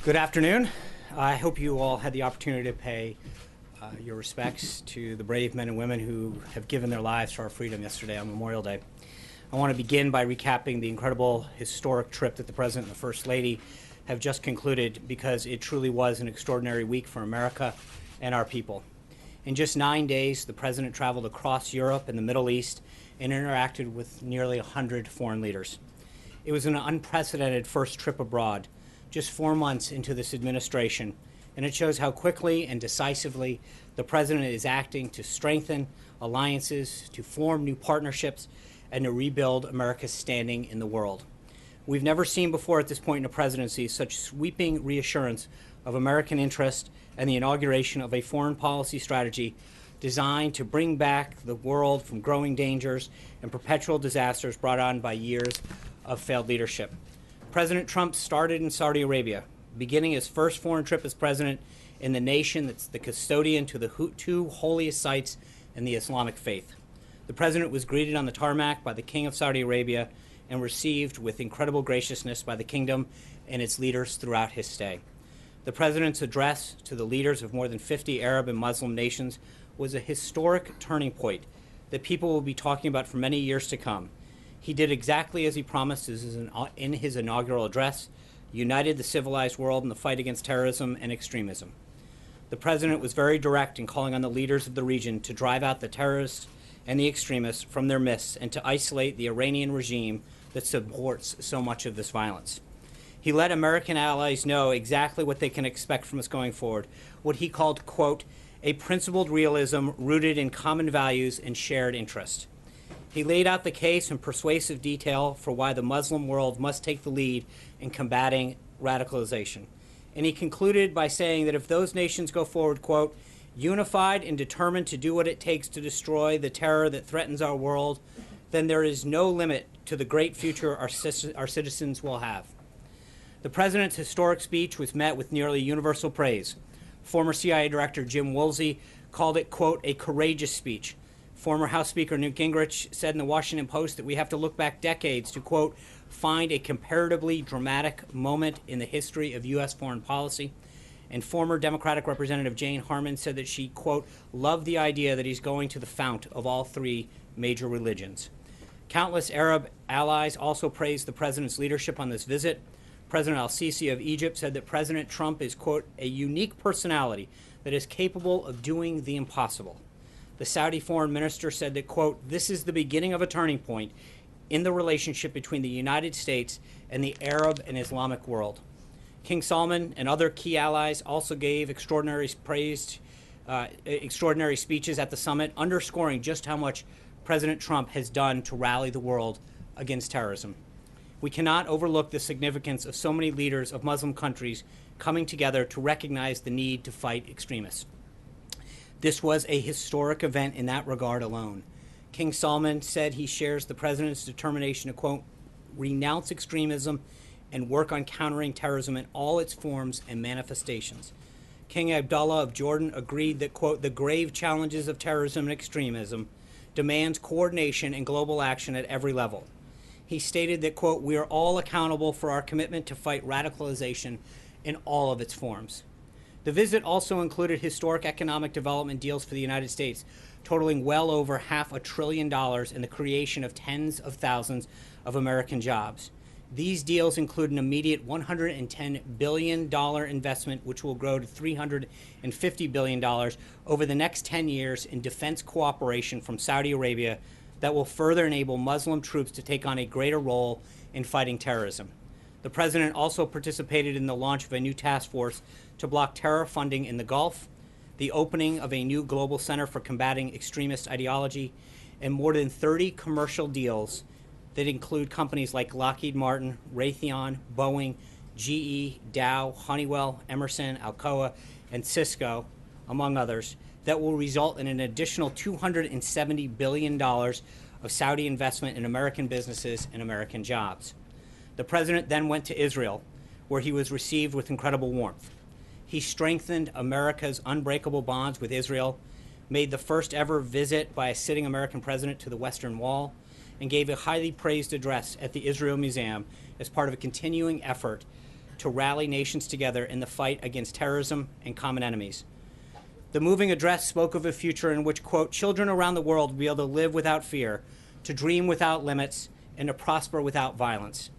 Good afternoon. I hope you all had the opportunity to pay your respects to the brave men and women who have given their lives for our freedom yesterday on Memorial Day. I want to begin by recapping the incredible historic trip that the President and the First Lady have just concluded, because it truly was an extraordinary week for America and our people. In just 9 days, the President traveled across Europe and the Middle East and interacted with nearly 100 foreign leaders. It was an unprecedented first trip abroad, just 4 months into this administration, and it shows how quickly and decisively the President is acting to strengthen alliances, to form new partnerships, and to rebuild America's standing in the world. We've never seen before at this point in a presidency such sweeping reassurance of American interest and the inauguration of a foreign policy strategy designed to bring back the world from growing dangers and perpetual disasters brought on by years of failed leadership. President Trump started in Saudi Arabia, beginning his first foreign trip as president in the nation that's the custodian to the two holiest sites in the Islamic faith. The president was greeted on the tarmac by the King of Saudi Arabia and received with incredible graciousness by the kingdom and its leaders throughout his stay. The president's address to the leaders of more than 50 Arab and Muslim nations was a historic turning point that people will be talking about for many years to come. He did exactly as he promised in his inaugural address, united the civilized world in the fight against terrorism and extremism. The president was very direct in calling on the leaders of the region to drive out the terrorists and the extremists from their midst and to isolate the Iranian regime that supports so much of this violence. He let American allies know exactly what they can expect from us going forward, what he called, quote, a principled realism rooted in common values and shared interest. He laid out the case in persuasive detail for why the Muslim world must take the lead in combating radicalization. And he concluded by saying that if those nations go forward, quote, unified and determined to do what it takes to destroy the terror that threatens our world, then there is no limit to the great future our citizens will have. The president's historic speech was met with nearly universal praise. Former CIA Director Jim Woolsey called it, quote, a courageous speech. Former House Speaker Newt Gingrich said in the Washington Post that we have to look back decades to, quote, find a comparatively dramatic moment in the history of U.S. foreign policy. And former Democratic Representative Jane Harman said that she, quote, loved the idea that he's going to the fount of all three major religions. Countless Arab allies also praised the president's leadership on this visit. President al-Sisi of Egypt said that President Trump is, quote, a unique personality that is capable of doing the impossible. The Saudi foreign minister said that, quote, this is the beginning of a turning point in the relationship between the United States and the Arab and Islamic world. King Salman and other key allies also gave extraordinary speeches at the summit, underscoring just how much President Trump has done to rally the world against terrorism. We cannot overlook the significance of so many leaders of Muslim countries coming together to recognize the need to fight extremists. This was a historic event in that regard alone. King Salman said he shares the president's determination to, quote, renounce extremism and work on countering terrorism in all its forms and manifestations. King Abdullah of Jordan agreed that, quote, the grave challenges of terrorism and extremism demands coordination and global action at every level. He stated that, quote, we are all accountable for our commitment to fight radicalization in all of its forms. The visit also included historic economic development deals for the United States, totaling well over $500 billion in the creation of tens of thousands of American jobs. These deals include an immediate $110 billion investment, which will grow to $350 billion over the next 10 years in defense cooperation from Saudi Arabia that will further enable Muslim troops to take on a greater role in fighting terrorism. The president also participated in the launch of a new task force to block terror funding in the Gulf, the opening of a new global center for combating extremist ideology, and more than 30 commercial deals that include companies like Lockheed Martin, Raytheon, Boeing, GE, Dow, Honeywell, Emerson, Alcoa, and Cisco, among others, that will result in an additional $270 billion of Saudi investment in American businesses and American jobs. The president then went to Israel, where he was received with incredible warmth. He strengthened America's unbreakable bonds with Israel, made the first ever visit by a sitting American president to the Western Wall, and gave a highly praised address at the Israel Museum as part of a continuing effort to rally nations together in the fight against terrorism and common enemies. The moving address spoke of a future in which, quote, children around the world will be able to live without fear, to dream without limits, and to prosper without violence.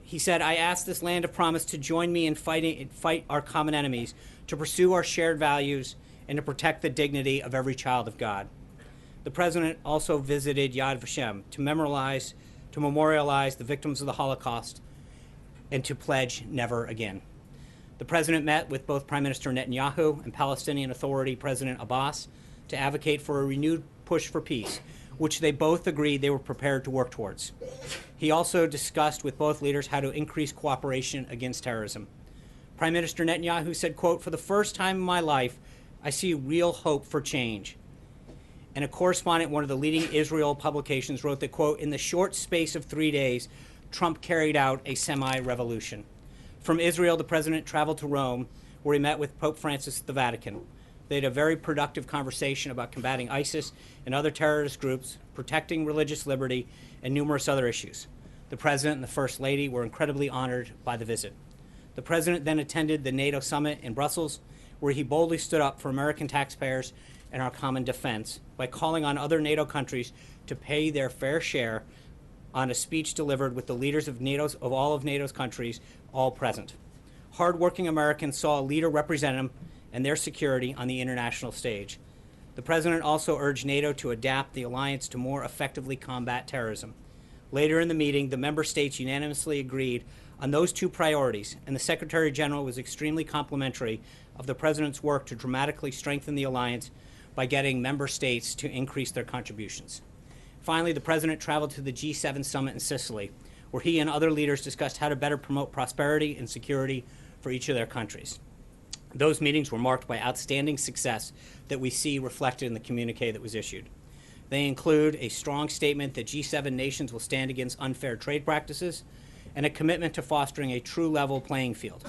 He said, I ask this land of promise to join me in fight our common enemies, to pursue our shared values, and to protect the dignity of every child of God. The president also visited Yad Vashem to memorialize the victims of the Holocaust and to pledge never again. The president met with both Prime Minister Netanyahu and Palestinian Authority President Abbas to advocate for a renewed push for peace, which they both agreed they were prepared to work towards. He also discussed with both leaders how to increase cooperation against terrorism. Prime Minister Netanyahu said, quote, for the first time in my life, I see real hope for change. And a correspondent at one of the leading Israel publications wrote that, quote, in the short space of 3 days, Trump carried out a semi-revolution. From Israel, the president traveled to Rome, where he met with Pope Francis at the Vatican. They had a very productive conversation about combating ISIS and other terrorist groups, protecting religious liberty, and numerous other issues. The president and the First Lady were incredibly honored by the visit. The president then attended the NATO summit in Brussels, where he boldly stood up for American taxpayers and our common defense by calling on other NATO countries to pay their fair share on a speech delivered with the leaders of all of NATO's countries all present. Hard-working Americans saw a leader represent them and their security on the international stage. The president also urged NATO to adapt the alliance to more effectively combat terrorism. Later in the meeting, the member states unanimously agreed on those two priorities, and the Secretary General was extremely complimentary of the president's work to dramatically strengthen the alliance by getting member states to increase their contributions. Finally, the president traveled to the G7 summit in Sicily, where he and other leaders discussed how to better promote prosperity and security for each of their countries. Those meetings were marked by outstanding success that we see reflected in the communique that was issued. They include a strong statement that G7 nations will stand against unfair trade practices and a commitment to fostering a true level playing field.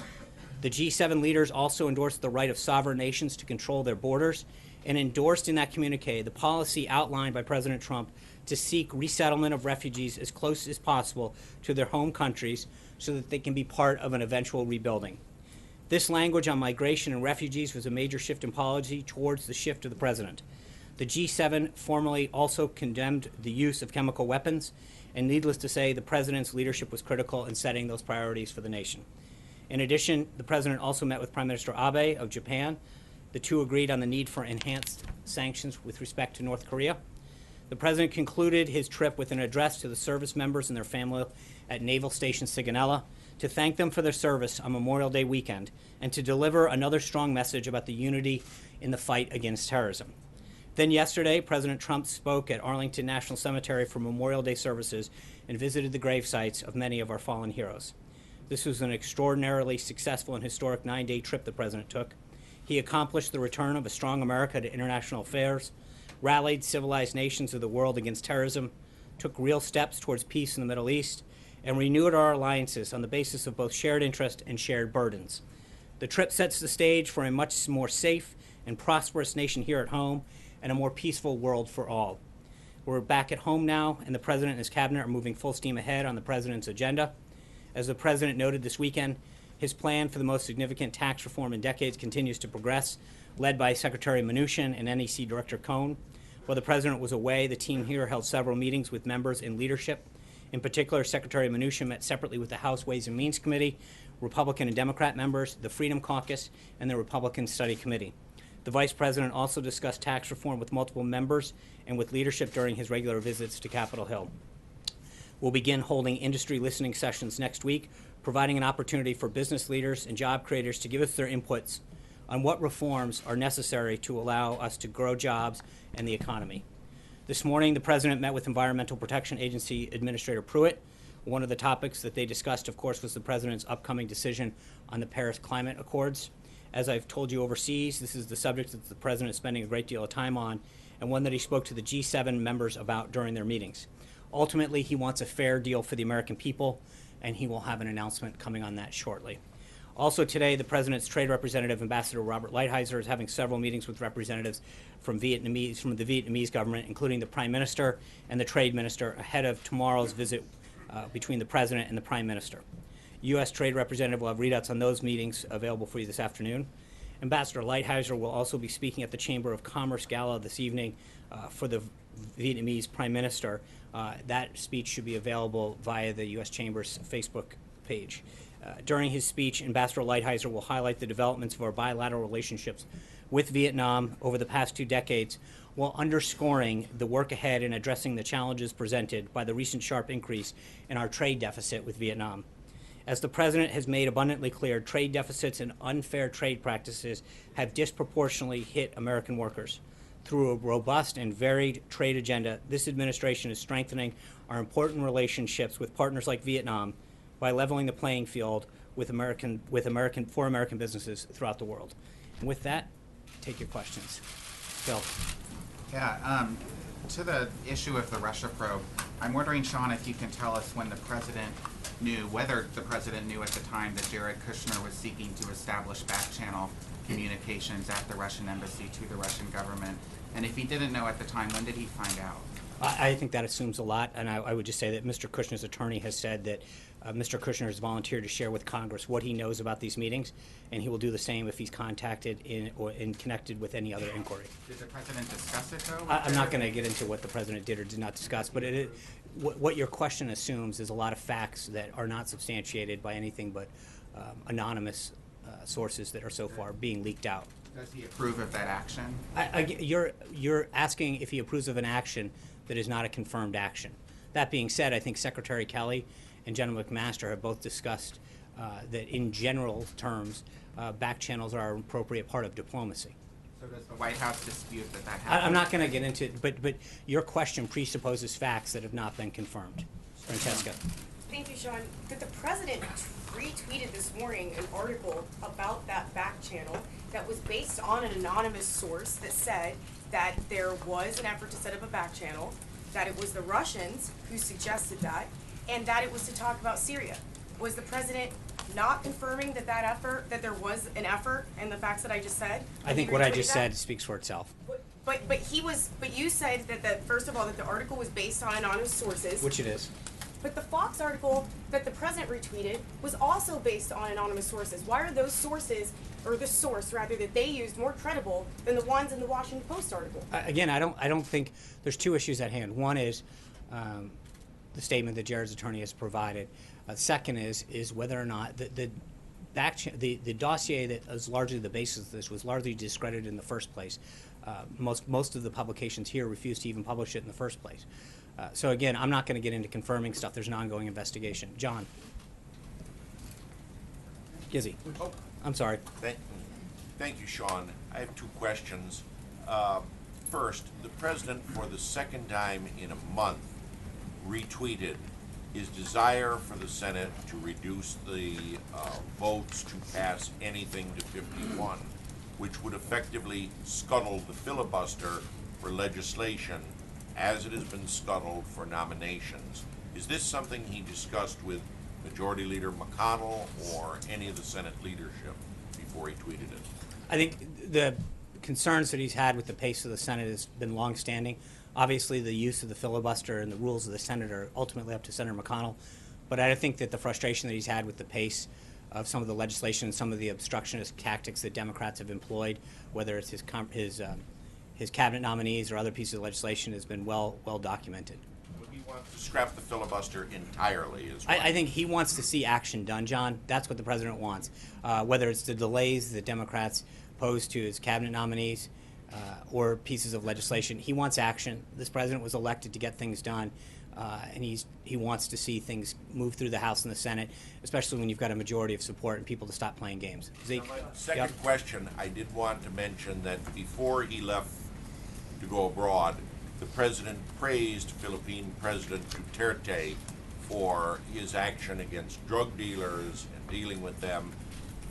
The G7 leaders also endorsed the right of sovereign nations to control their borders and endorsed in that communique the policy outlined by President Trump to seek resettlement of refugees as close as possible to their home countries so that they can be part of an eventual rebuilding. This language on migration and refugees was a major shift in policy towards the shift of the president. The G7 formally also condemned the use of chemical weapons, and needless to say, the president's leadership was critical in setting those priorities for the nation. In addition, the president also met with Prime Minister Abe of Japan. The two agreed on the need for enhanced sanctions with respect to North Korea. The president concluded his trip with an address to the service members and their family at Naval Station Sigonella to thank them for their service on Memorial Day weekend and to deliver another strong message about the unity in the fight against terrorism. Then yesterday, President Trump spoke at Arlington National Cemetery for Memorial Day services and visited the grave sites of many of our fallen heroes. This was an extraordinarily successful and historic 9-day trip the president took. He accomplished the return of a strong America to international affairs, rallied civilized nations of the world against terrorism, took real steps towards peace in the Middle East, and renewed our alliances on the basis of both shared interest and shared burdens. The trip sets the stage for a much more safe and prosperous nation here at home and a more peaceful world for all. We're back at home now, and the president and his cabinet are moving full steam ahead on the president's agenda. As the president noted this weekend, his plan for the most significant tax reform in decades continues to progress, led by Secretary Mnuchin and NEC Director Cohn. While the president was away, the team here held several meetings with members in leadership. In particular, Secretary Mnuchin met separately with the House Ways and Means Committee, Republican and Democrat members, the Freedom Caucus, and the Republican Study Committee. The vice president also discussed tax reform with multiple members and with leadership during his regular visits to Capitol Hill. We'll begin holding industry listening sessions next week, providing an opportunity for business leaders and job creators to give us their inputs on what reforms are necessary to allow us to grow jobs and the economy. This morning, the president met with Environmental Protection Agency Administrator Pruitt. One of the topics that they discussed, of course, was the president's upcoming decision on the Paris Climate Accords. As I've told you overseas, this is the subject that the president is spending a great deal of time on, and one that he spoke to the G7 members about during their meetings. Ultimately, he wants a fair deal for the American people, and he will have an announcement coming on that shortly. Also today, the president's trade representative, Ambassador Robert Lighthizer, is having several meetings with representatives from the Vietnamese government, including the Prime Minister and the Trade Minister, ahead of tomorrow's visit between the president and the Prime Minister. U.S. Trade Representative will have readouts on those meetings available for you this afternoon. Ambassador Lighthizer will also be speaking at the Chamber of Commerce Gala this evening for the Vietnamese Prime Minister. That speech should be available via the U.S. Chamber's Facebook page. During his speech, Ambassador Lighthizer will highlight the developments of our bilateral relationships with Vietnam over the past 2 decades, while underscoring the work ahead in addressing the challenges presented by the recent sharp increase in our trade deficit with Vietnam. As the President has made abundantly clear, trade deficits and unfair trade practices have disproportionately hit American workers. Through a robust and varied trade agenda, this administration is strengthening our important relationships with partners like Vietnam by leveling the playing field for American businesses throughout the world. And with that, take your questions. Bill. Yeah, to the issue of the Russia probe, I'm wondering, Sean, if you can tell us when the President knew, whether the President knew at the time that Jared Kushner was seeking to establish back-channel communications at the Russian embassy to the Russian government. And if he didn't know at the time, when did he find out? I think that assumes a lot, and I would just say that Mr. Kushner's attorney has said that Mr. Kushner has volunteered to share with Congress what he knows about these meetings, and he will do the same if he's contacted or connected with any other inquiry. Did the President discuss it, though? I'm not going to get into what the President did or did not discuss, but what your question assumes is a lot of facts that are not substantiated by anything but anonymous sources that are so far being leaked out. Does he approve of that action? You're asking if he approves of an action that is not a confirmed action. That being said, I think Secretary Kelly and General McMaster have both discussed that in general terms, back channels are an appropriate part of diplomacy. So does the White House dispute that happened? I'm not going to get into it, but your question presupposes facts that have not been confirmed. Francesca. Thank you, Sean. Did the President retweeted this morning an article about that back channel that was based on an anonymous source that said that there was an effort to set up a back channel, that it was the Russians who suggested that, and that it was to talk about Syria. Was the President not confirming that that there was an effort and the facts that I just said? I think what I just said speaks for itself. But you said that first of all that the article was based on anonymous sources. Which it is. But the Fox article that the President retweeted was also based on anonymous sources. Why are those sources, or the source rather, that they used more credible than the ones in the Washington Post article? Again, I don't think there's 2 issues at hand. One is the statement that Jared's attorney has provided. Second is whether or not the dossier that is largely the basis of this was largely discredited in the first place. Most of the publications here refused to even publish it in the first place. So again, I'm not going to get into confirming stuff. There's an ongoing investigation. John. Gizzy. Oh. I'm sorry. Thank you, Sean. I have 2 questions. First, the President, for the second time in a month, retweeted his desire for the Senate to reduce the votes to pass anything to 51, which would effectively scuttle the filibuster for legislation as it has been scuttled for nominations. Is this something he discussed with Majority Leader McConnell or any of the Senate leadership before he tweeted it? I think the concerns that he's had with the pace of the Senate has been longstanding. Obviously, the use of the filibuster and the rules of the Senate are ultimately up to Senator McConnell. But I think that the frustration that he's had with the pace of some of the legislation and some of the obstructionist tactics that Democrats have employed, whether it's his cabinet nominees or other pieces of legislation, has been well documented. Would he want to scrap the filibuster entirely as well? I think he wants to see action done, John. That's what the President wants. Whether it's the delays that Democrats pose to his cabinet nominees or pieces of legislation, he wants action. This President was elected to get things done, and he wants to see things move through the House and the Senate, especially when you've got a majority of support and people to stop playing games. Zeke? Now, my second question, I did want to mention that before he left to go abroad, the President praised Philippine President Duterte for his action against drug dealers and dealing with them.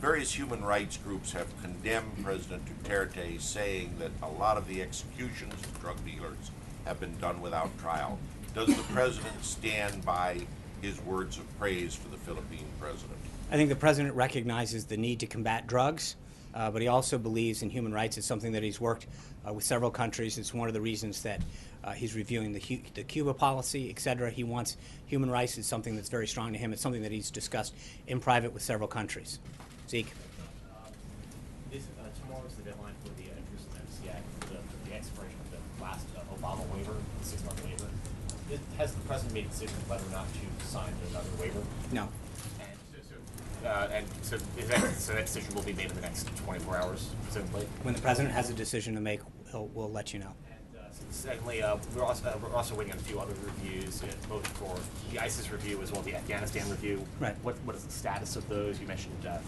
Various human rights groups have condemned President Duterte, saying that a lot of the executions of drug dealers have been done without trial. Does the President stand by his words of praise for the Philippine President? I think the President recognizes the need to combat drugs but he also believes in human rights. It's something that he's worked with several countries. It's one of the reasons that he's reviewing the Cuba policy, et cetera. He wants human rights. It's something that's very strong to him. It's something that he's discussed in private with several countries. Zeke. Tomorrow's the deadline for the interest in MCA, for the expiration of the last Obama waiver, the 6-month waiver. Has the president made a decision whether or not to sign another waiver? No. And so that decision will be made in the next 24 hours, presumably? When the president has a decision to make, we'll let you know. And secondly, we're also waiting on a few other reviews, both for the ISIS review as well as the Afghanistan review. Right. What is the status of those? You mentioned that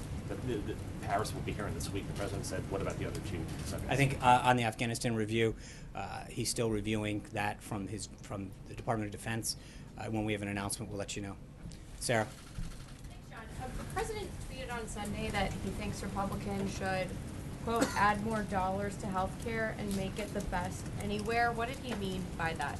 Harris will be hearing this week. The president said, what about the other two subjects? I think on the Afghanistan review, he's still reviewing that from the Department of Defense. When we have an announcement, we'll let you know. Sarah. Thanks, John. The president tweeted on Sunday that he thinks Republicans should, quote, add more dollars to health care and make it the best anywhere. What did he mean by that?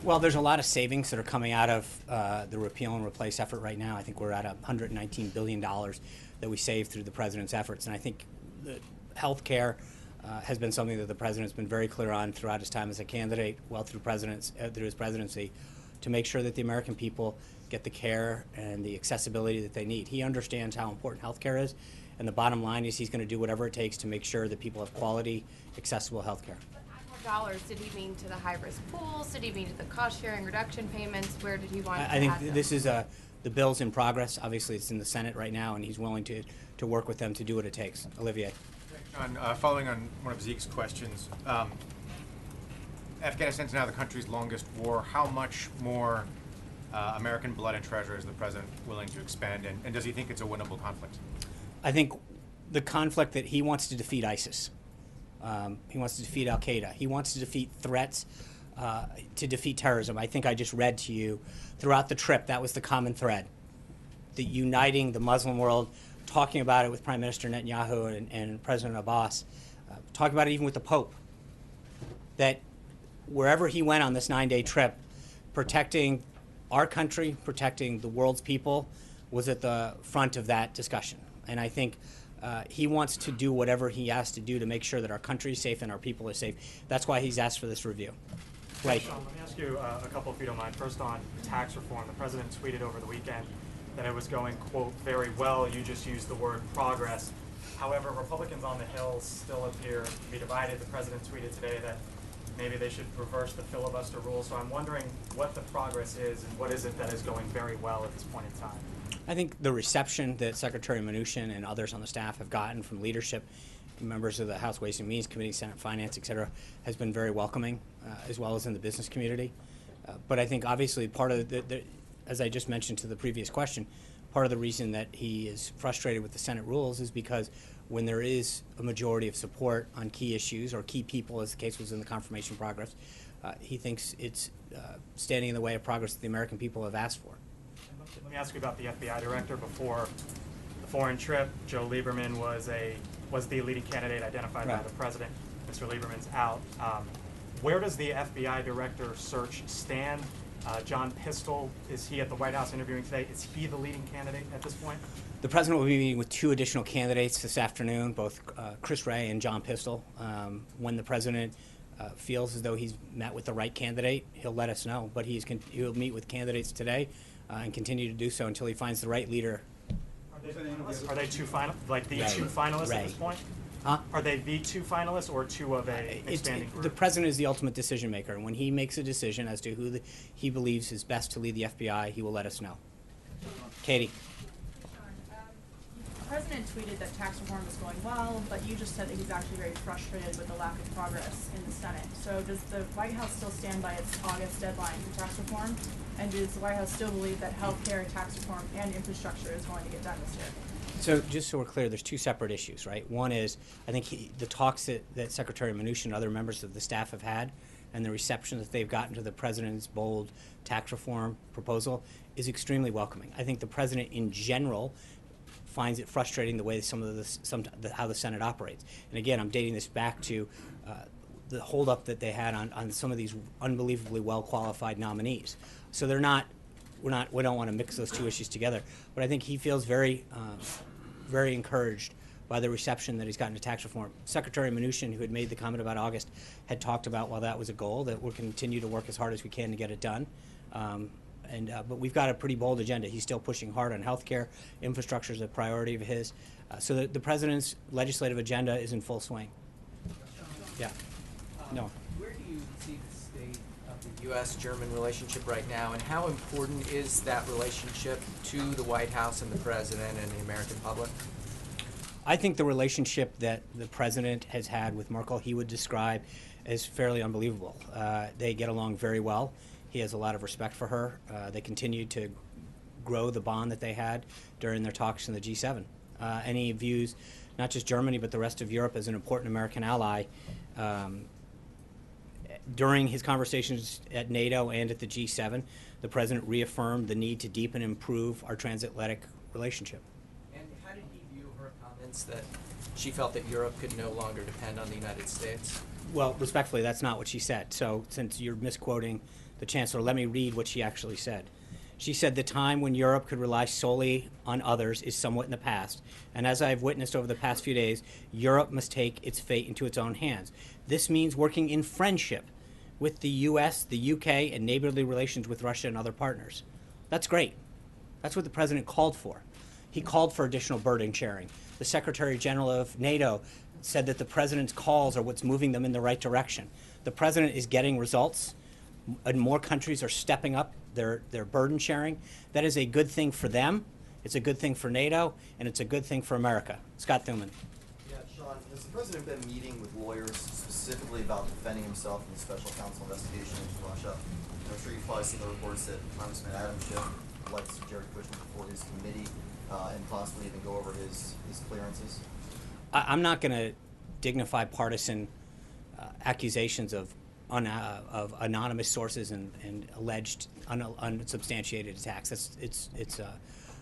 Well, there's a lot of savings that are coming out of the repeal and replace effort right now. I think we're at $119 billion that we saved through the president's efforts. And I think that health care has been something that the president's been very clear on throughout his time as a candidate, well through his presidency, to make sure that the American people get the care and the accessibility that they need. He understands how important health care is, and the bottom line is he's going to do whatever it takes to make sure that people have quality, accessible health care. Dollars, did he mean to the high-risk pools? Did he mean to the cost-sharing reduction payments? Where did he want to I think add them? this is the bill's in progress. Obviously, it's in the Senate right now, and he's willing to work with them to do what it takes. Olivier. Thanks, John. Following on one of Zeke's questions, Afghanistan's now the country's longest war. How much more American blood and treasure is the president willing to expend, and does he think it's a winnable conflict? I think the conflict that he wants to defeat ISIS. He wants to defeat Al Qaeda. He wants to defeat threats, to defeat terrorism. I think I just read to you throughout the trip that was the common thread, the uniting the Muslim world, talking about it with Prime Minister Netanyahu and President Abbas, talking about it even with the Pope, that wherever he went on this 9-day trip, protecting our country, protecting the world's people was at the front of that discussion. And I think he wants to do whatever he has to do to make sure that our country is safe and our people are safe. That's why he's asked for this review. Right. Sean, let me ask you a couple, if you don't mind. First, on tax reform, the president tweeted over the weekend that it was going, quote, very well. You just used the word progress. However, Republicans on the Hill still appear to be divided. The president tweeted today that maybe they should reverse the filibuster rule. So I'm wondering what the progress is and what is it that is going very well at this point in time? I think the reception that Secretary Mnuchin and others on the staff have gotten from leadership, members of the House Ways and Means Committee, Senate Finance, et cetera, has been very welcoming, as well as in the business community. But I think obviously part of as I just mentioned to the previous question, part of the reason that he is frustrated with the Senate rules is because when there is a majority of support on key issues or key people, as the case was in the confirmation progress, he thinks it's standing in the way of progress that the American people have asked for. Let me ask you about the FBI director. Before the foreign trip, Joe Lieberman was the leading candidate identified by the president. Mr. Lieberman's out. Where does the FBI director search stand? John Pistol, is he at the White House interviewing today? Is he the leading candidate at this point? The president will be meeting with 2 additional candidates this afternoon, both Chris Wray and John Pistol. When the president feels as though he's met with the right candidate, he'll let us know. But he'll meet with candidates today and continue to do so until he finds the right leader. Are they two finalists at this point? Huh? Are they the 2 finalists or 2 of a expanding group? The president is the ultimate decision maker, and when he makes a decision as to who he believes is best to lead the FBI, he will let us know. Katie. The president tweeted that tax reform is going well, but you just said that he's actually very frustrated with the lack of progress in the Senate. So does the White House still stand by its August deadline for tax reform? And does the White House still believe that health care, tax reform, and infrastructure is going to get done this year? So just so we're clear, there's 2 separate issues, right? One is, I think the talks that Secretary Mnuchin and other members of the staff have had and the reception that they've gotten to the president's bold tax reform proposal is extremely welcoming. I think the president in general finds it frustrating the way how the Senate operates. And again, I'm dating this back to the holdup that they had on some of these unbelievably well-qualified nominees. So we don't want to mix those 2 issues together. But I think he feels very, very encouraged by the reception that he's gotten to tax reform. Secretary Mnuchin, who had made the comment about August, had talked about, while that was a goal, that we'll continue to work as hard as we can to get it done. But we've got a pretty bold agenda. He's still pushing hard on health care. Infrastructure is a priority of his. So the president's legislative agenda is in full swing. Yeah. No. Where do you see the state of the U.S.-German relationship right now, and how important is that relationship to the White House and the president and the American public? I think the relationship that the president has had with Merkel, he would describe as fairly unbelievable. They get along very well. He has a lot of respect for her. They continue to grow the bond that they had during their talks in the G7. And he views not just Germany, but the rest of Europe as an important American ally. During his conversations at NATO and at the G7, the president reaffirmed the need to deepen and improve our transatlantic relationship. And how did he view her comments that she felt that Europe could no longer depend on the United States? Well, respectfully, that's not what she said. So since you're misquoting the chancellor, let me read what she actually said. She said, "The time when Europe could rely solely on others is somewhat in the past, and as I've witnessed over the past few days, Europe must take its fate into its own hands. This means working in friendship with the U.S., the U.K., and neighborly relations with Russia and other partners." That's great. That's what the president called for. He called for additional burden sharing. The Secretary General of NATO said that the president's calls are what's moving them in the right direction. The president is getting results, and more countries are stepping up their burden sharing. That is a good thing for them, it's a good thing for NATO, and it's a good thing for America. Scott Thuman. Yeah, Sean, has the president been meeting with lawyers specifically about defending himself in the special counsel investigation into Russia? I'm sure you've probably seen the reports that Congressman Adam Schiff elects Jared Kushner before his committee and possibly even go over his clearances. I'm not going to dignify partisan accusations of anonymous sources and alleged unsubstantiated attacks.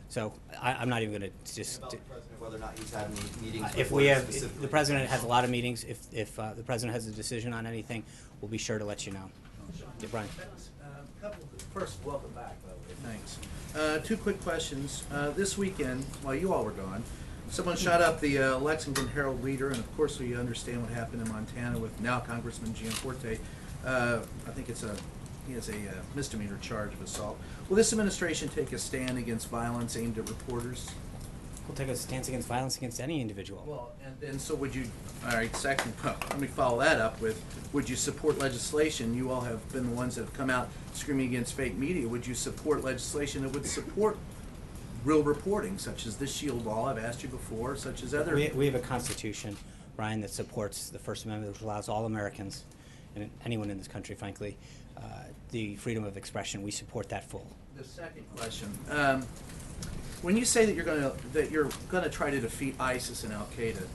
So I'm not even going to just. About the president, whether or not he's had any meetings. If we have, the president has a lot of meetings. If the president has a decision on anything, we'll be sure to let you know. Yeah, Brian. First, welcome back, by the way. Thanks. Two quick questions. This weekend, while you all were gone, someone shot up the Lexington Herald Leader, and of course we understand what happened in Montana with now Congressman Gianforte. I think he has a misdemeanor charge of assault. Will this administration take a stand against violence aimed at reporters? We'll take a stance against violence against any individual. Well, and so would you, all right, second, let me follow that up with, would you support legislation? You all have been the ones that have come out screaming against fake media. Would you support legislation that would support real reporting, such as this SHIELD law I've asked you before, such as other? We have a constitution, Brian, that supports the First Amendment, which allows all Americans, and anyone in this country, frankly, the freedom of expression. We support that full. The second question. When you say that you're gonna try to defeat ISIS and Al Qaeda,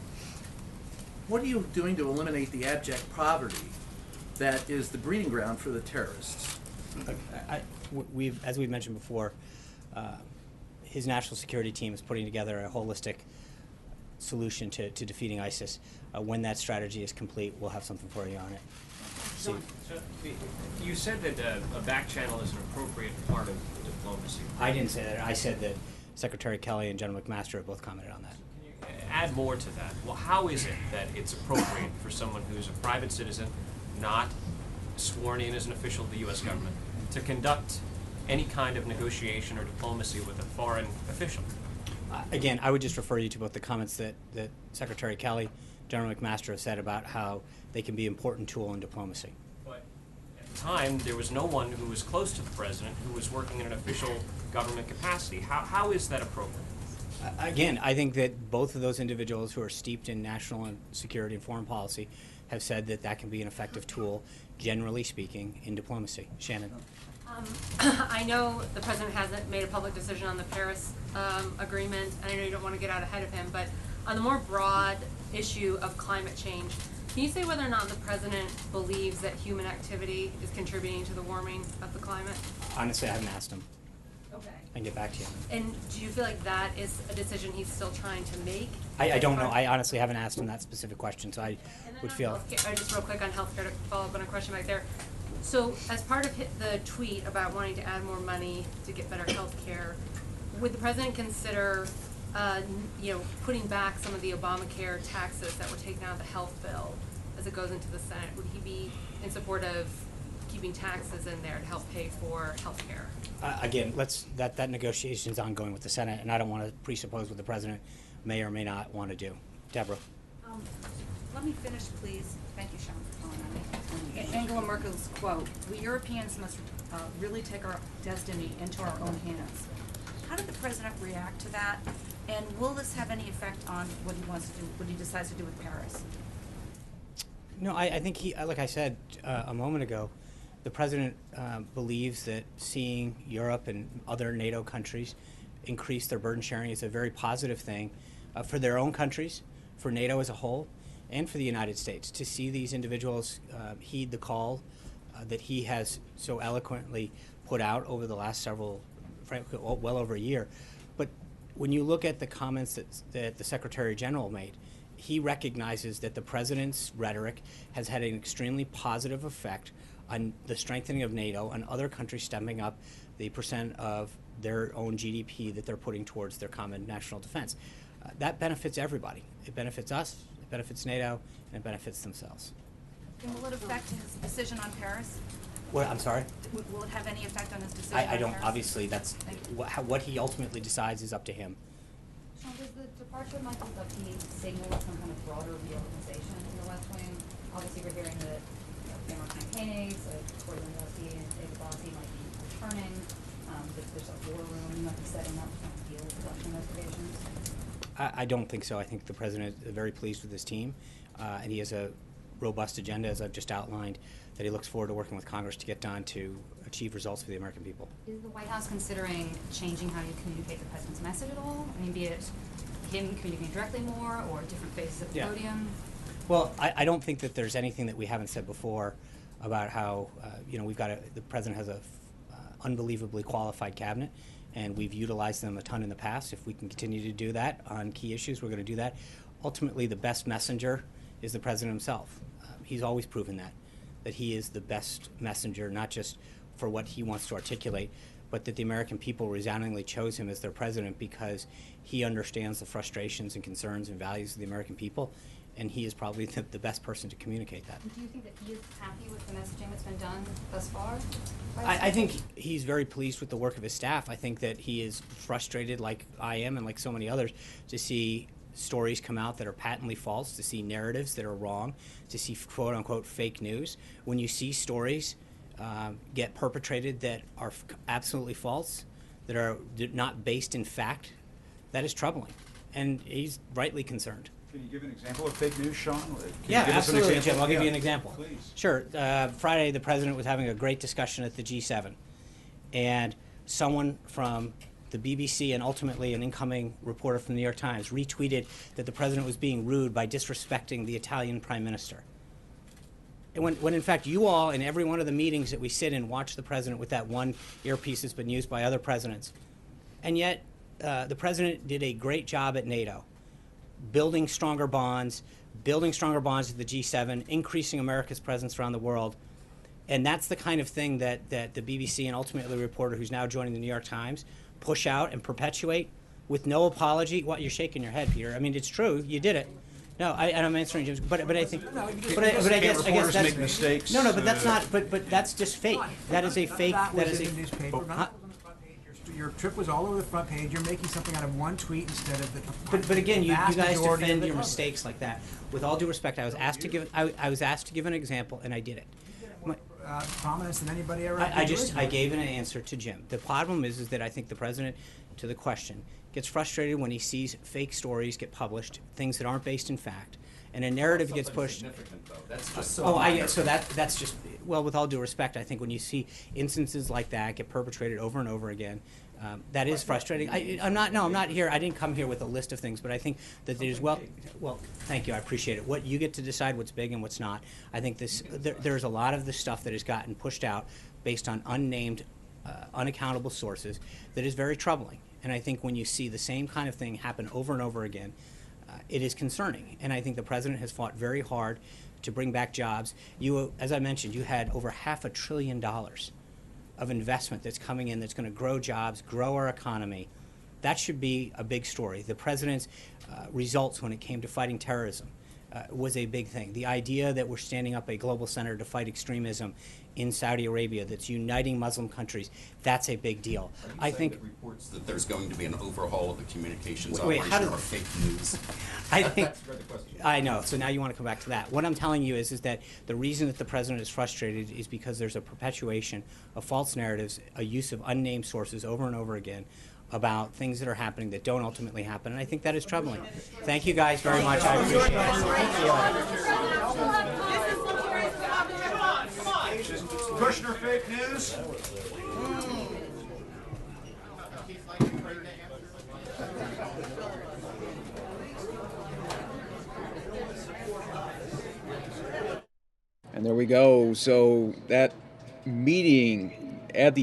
what are you doing to eliminate the abject poverty that is the breeding ground for the terrorists? As we've mentioned before, his national security team is putting together a holistic solution to defeating ISIS. When that strategy is complete, we'll have something for you on it. So, you said that a back channel is an appropriate part of diplomacy. I didn't say that. I said that Secretary Kelly and General McMaster have both commented on that. Can you add more to that? Well, how is it that it's appropriate for someone who's a private citizen, not sworn in as an official of the U.S. government, to conduct any kind of negotiation or diplomacy with a foreign official? Again, I would just refer you to both the comments that Secretary Kelly, General McMaster have said about how they can be an important tool in diplomacy. But at the time, there was no one who was close to the president who was working in an official government capacity. How is that appropriate? Again, I think that both of those individuals who are steeped in national and security and foreign policy have said that that can be an effective tool, generally speaking, in diplomacy. Shannon. I know the president hasn't made a public decision on the Paris agreement, and I know you don't want to get out ahead of him, but on the more broad issue of climate change, can you say whether or not the president believes that human activity is contributing to the warming of the climate? Honestly, I haven't asked him. Okay. I can get back to you. And do you feel like that is a decision he's still trying to make? I don't know. I honestly haven't asked him that specific question, so I would feel. Just real quick on healthcare to follow up on a question back there. So as part of the tweet about wanting to add more money to get better health care, would the president consider putting back some of the Obamacare taxes that were taken out of the health bill as it goes into the Senate? Would he be in support of keeping taxes in there to help pay for health care? Again, that negotiation is ongoing with the Senate, and I don't want to presuppose what the president may or may not want to do. Deborah. Let me finish, please. Thank you, Sean, for calling on me. Angela Merkel's quote, "We Europeans must really take our destiny into our own hands." How did the president react to that? And will this have any effect on what he wants to do, what he decides to do with Paris? No, I think he, like I said a moment ago, the president believes that seeing Europe and other NATO countries increase their burden sharing is a very positive thing for their own countries, for NATO as a whole, and for the United States. To see these individuals heed the call that he has so eloquently put out over the last frankly, well over a year. But when you look at the comments that the Secretary General made, he recognizes that the president's rhetoric has had an extremely positive effect on the strengthening of NATO and other countries stepping up the percent of their own GDP that they're putting towards their common national defense. That benefits everybody. It benefits us, it benefits NATO, and it benefits themselves. And will it affect his decision on Paris? What, I'm sorry? Will it have any effect on his decision I on don't, Paris? obviously, that's, what he ultimately decides is up to him. Sean, does the departure of Michael Duffy signal some kind of broader reorganization in the West Wing? Obviously, we're hearing that former campaign aides, Corey Lewandowski and David Bossie might be returning. There's a war room you might be setting up to deal with election investigations. I don't think so. I think the president is very pleased with his team, and he has a robust agenda, as I've just outlined, that he looks forward to working with Congress to get done to achieve results for the American people. Is the White House considering changing how you communicate the president's message at all? I mean, be it him communicating directly more or different faces at the podium? Well, I don't think that there's anything that we haven't said before about how, the president has a unbelievably qualified cabinet, and we've utilized them a ton in the past. If we can continue to do that on key issues, we're going to do that. Ultimately, the best messenger is the president himself. He's always proven that he is the best messenger, not just for what he wants to articulate, but that the American people resoundingly chose him as their president because he understands the frustrations and concerns and values of the American people, and he is probably the best person to communicate that. Do you think that he is happy with the messaging that's been done thus far? I think he's very pleased with the work of his staff. I think that he is frustrated, like I am and like so many others, to see stories come out that are patently false, to see narratives that are wrong, to see quote-unquote fake news. When you see stories get perpetrated that are absolutely false, that are not based in fact, that is troubling, and he's rightly concerned. Can you give an example of fake news, Sean? Yeah, absolutely, Jim. I'll give you an example. Please. Sure. Friday, the president was having a great discussion at the G7, and someone from the BBC and ultimately an incoming reporter from the New York Times retweeted that the president was being rude by disrespecting the Italian prime minister. And when in fact you all in every one of the meetings that we sit in watch the president with that one earpiece that's been used by other presidents. And yet the president did a great job at NATO, building stronger bonds at the G7, increasing America's presence around the world. And that's the kind of thing that the BBC and ultimately the reporter who's now joining the New York Times push out and perpetuate with no apology. What, you're shaking your head, Peter. I mean, it's true. You did it. No, and I'm answering Jim's, but I think, but I guess that's, make mistakes. No, but that's not, but that's just fake. That is a fake, that is a. in the newspaper. None of it was on the front page. Your trip was all over the front page. You're making something out of one tweet instead of the. But again, you vast guys majority of defend the your public. mistakes like that. With all due respect, I was asked to give an example, and I did it. Prominence than anybody ever. I gave an answer to Jim. The problem is that I think the president, to the question, gets frustrated when he sees fake stories get published, things that aren't based in fact, and a narrative gets pushed. That's just so. So that's just, well, with all due respect, I think when you see instances like that get perpetrated over and over again, that is frustrating. I'm not here. I didn't come here with a list of things, but I think that there's well, thank you. I appreciate it. What you get to decide what's big and what's not. I think there's a lot of the stuff that has gotten pushed out based on unnamed, unaccountable sources that is very troubling. And I think when you see the same kind of thing happen over and over again, it is concerning. And I think the president has fought very hard to bring back jobs. You, as I mentioned, you had over $500 billion of investment that's coming in that's going to grow jobs, grow our economy. That should be a big story. The president's results when it came to fighting terrorism was a big thing. The idea that we're standing up a global center to fight extremism in Saudi Arabia that's uniting Muslim countries, that's a big deal. I think that reports that there's going to be an overhaul of the communications Wait, how operation does- are fake news. I think That's where the question is. I know. So now you want to come back to that. What I'm telling you is that the reason that the president is frustrated is because there's a perpetuation of false narratives, a use of unnamed sources over and over again about things that are happening that don't ultimately happen, and I think that is troubling. Thank you guys very much. I appreciate it. Kushner fake news? And there we go. So that meeting at the